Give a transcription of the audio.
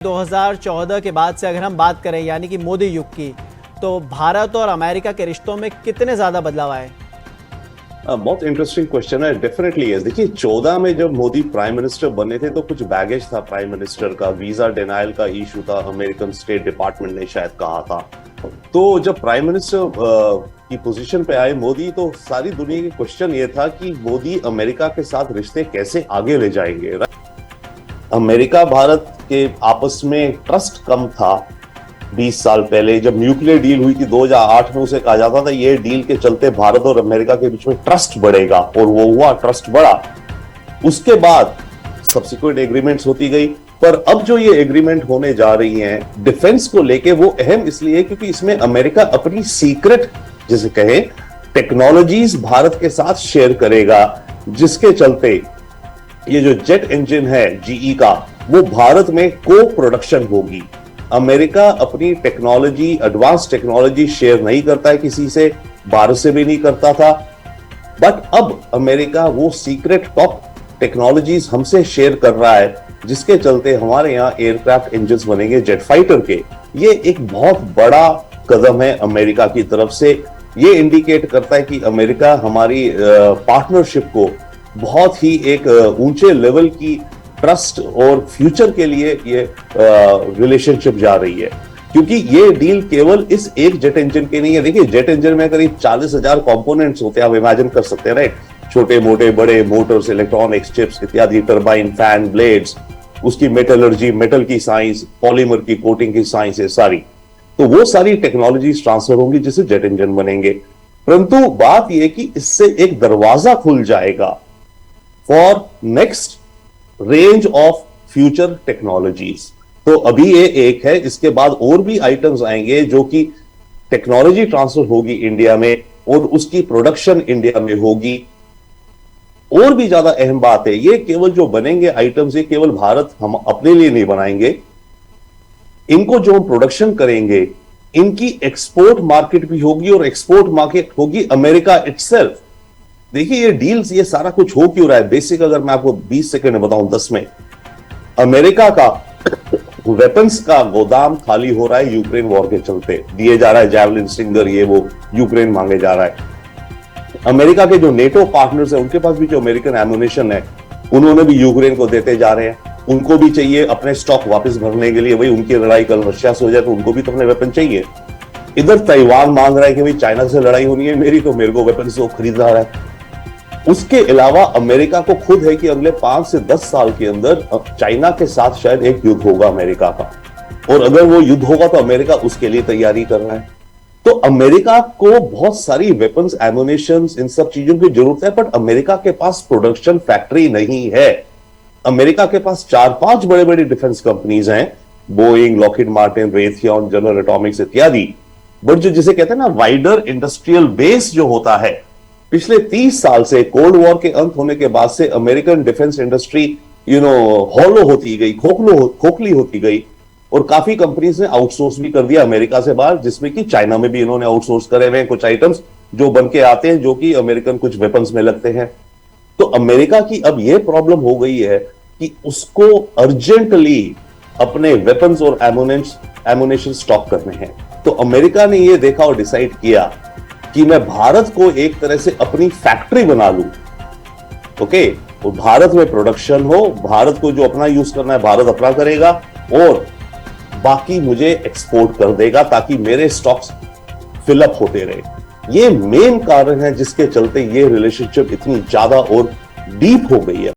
2014 के बाद से अगर हम बात करें यानी कि मोदी युग की, तो भारत और अमेरिका के रिश्तों में कितने ज्यादा बदलाव आए? बहुत इंटरेस्टिंग क्वेश्चन है। डेफिनेटली है। देखिए 14 में जब मोदी प्राइम मिनिस्टर बने थे तो कुछ बैगेज था प्राइम मिनिस्टर का, वीजा डिनायल का इशू था, अमेरिकन स्टेट डिपार्टमेंट ने शायद कहा था। तो जब प्राइम मिनिस्टर की पोजीशन पे आए मोदी, तो सारी दुनिया की क्वेश्चन ये था कि मोदी अमेरिका के साथ रिश्ते कैसे आगे ले जाएंगे। अमेरिका भारत के आपस में ट्रस्ट कम था 20 साल पहले। जब न्यूक्लियर डील हुई थी 2008 में, उसे कहा जाता था ये डील के चलते भारत और अमेरिका के बीच में ट्रस्ट बढ़ेगा, और वो हुआ, ट्रस्ट बढ़ा। उसके बाद सब्सिक्वेंट एग्रीमेंट्स होती गई। पर अब जो ये एग्रीमेंट होने जा रही हैं डिफेंस को लेके, वो अहम इसलिए क्योंकि इसमें अमेरिका अपनी सीक्रेट, जिसे कहें, टेक्नोलॉजीज भारत के साथ शेयर करेगा, जिसके चलते ये जो जेट इंजन है जीई का, वो भारत में को प्रोडक्शन होगी। अमेरिका अपनी टेक्नोलॉजी, एडवांस टेक्नोलॉजी शेयर नहीं करता है किसी से, भारत से भी नहीं करता था। बट अब अमेरिका वो सीक्रेट टॉप टेक्नोलॉजीज हमसे शेयर कर रहा है, जिसके चलते हमारे यहाँ एयरक्राफ्ट इंजन्स बनेंगे जेट फाइटर के। ये एक बहुत बड़ा कदम है अमेरिका की तरफ से। ये इंडिकेट करता है कि अमेरिका हमारी पार्टनरशिप को बहुत ही एक ऊंचे लेवल की ट्रस्ट और फ्यूचर के लिए ये रिलेशनशिप जा रही है। क्योंकि ये डील केवल इस एक जेट इंजन के नहीं है। देखिए जेट इंजन में करीब 40,000 कंपोनेंट्स होते हैं, आप इमेजिन कर सकते हैं, राइट? छोटे मोटे बड़े मोटर्स, इलेक्ट्रॉनिक्स, चिप्स इत्यादि, टरबाइन, फैन, ब्लेड्स, उसकी मेटलर्जी, मेटल की साइंस, पॉलीमर की कोटिंग की साइंस है सारी। तो वो सारी टेक्नोलॉजी ट्रांसफर होंगी जिससे जेट इंजन बनेंगे। परंतु बात यह कि इससे एक दरवाजा खुल जाएगा for next range of future technologies. तो अभी ये एक है, इसके बाद और भी आइटम्स आएंगे जो कि टेक्नोलॉजी ट्रांसफर होगी इंडिया में और उसकी प्रोडक्शन इंडिया में होगी। और भी ज्यादा अहम बात है, ये केवल जो बनेंगे आइटम्स, ये केवल भारत हम अपने लिए नहीं बनाएंगे। इनको जो हम प्रोडक्शन करेंगे, इनकी एक्सपोर्ट मार्केट भी होगी, और एक्सपोर्ट मार्केट होगी अमेरिका इटसेल्फ। देखिए ये डील्स, ये सारा कुछ हो क्यों रहा है? बेसिक अगर मैं आपको 20 सेकंड में बताऊं, 10 में, अमेरिका का वेपन्स का गोदाम खाली हो रहा है यूक्रेन वॉर के चलते। दिए जा रहा है जैवलिन, स्टिंगर, ये वो यूक्रेन मांगे जा रहा है। अमेरिका के जो नेटो पार्टनर्स हैं, उनके पास भी जो अमेरिकन एमुनेशन है, उन्होंने भी यूक्रेन को देते जा रहे हैं। उनको भी चाहिए अपने स्टॉक वापस भरने के लिए। वही उनकी लड़ाई कल रशिया से हो जाए तो उनको भी तो अपने वेपन चाहिए। इधर ताइवान मांग रहा है कि भाई चाइना से लड़ाई होनी है मेरी, तो मेरे को वेपन से खरीद रहा है। उसके अलावा अमेरिका को खुद है कि अगले 5 से 10 साल के अंदर चाइना के साथ शायद एक युद्ध होगा अमेरिका का, और अगर वो युद्ध होगा तो अमेरिका उसके लिए तैयारी कर रहा है। तो अमेरिका को बहुत सारी वेपन्स, एमुनेशंस, इन सब चीजों की जरूरत है, बट अमेरिका के पास प्रोडक्शन फैक्ट्री नहीं है। अमेरिका के पास 4-5 बड़े बड़े डिफेंस कंपनीज हैं, Boeing, Lockheed Martin, Raytheon, general Atomics इत्यादि। बट जो जिसे कहते हैं ना वाइडर इंडस्ट्रियल बेस जो होता है, पिछले 30 साल से, कोल्ड वॉर के अंत होने के बाद से अमेरिकन डिफेंस इंडस्ट्री हॉलो होती गई, खोखली होती गई, और काफी कंपनीज ने आउटसोर्स भी कर दिया अमेरिका से बाहर, जिसमें कि चाइना में भी इन्होंने आउटसोर्स करे हुए हैं कुछ आइटम्स जो बन के आते हैं, जो कि अमेरिकन कुछ वेपन्स में लगते हैं। तो अमेरिका की अब यह प्रॉब्लम हो गई है कि उसको अर्जेंटली अपने वेपन्स और एमुनेशन स्टॉक करने हैं। तो अमेरिका ने यह देखा और डिसाइड किया कि मैं भारत को एक तरह से अपनी फैक्ट्री बना लूं। ओके, तो भारत में प्रोडक्शन हो, भारत को जो अपना यूज करना है भारत अपना करेगा, और बाकी मुझे एक्सपोर्ट कर देगा ताकि मेरे स्टॉक्स फिलअप होते रहे। ये मेन कारण है जिसके चलते ये रिलेशनशिप इतनी ज्यादा और डीप हो गई है।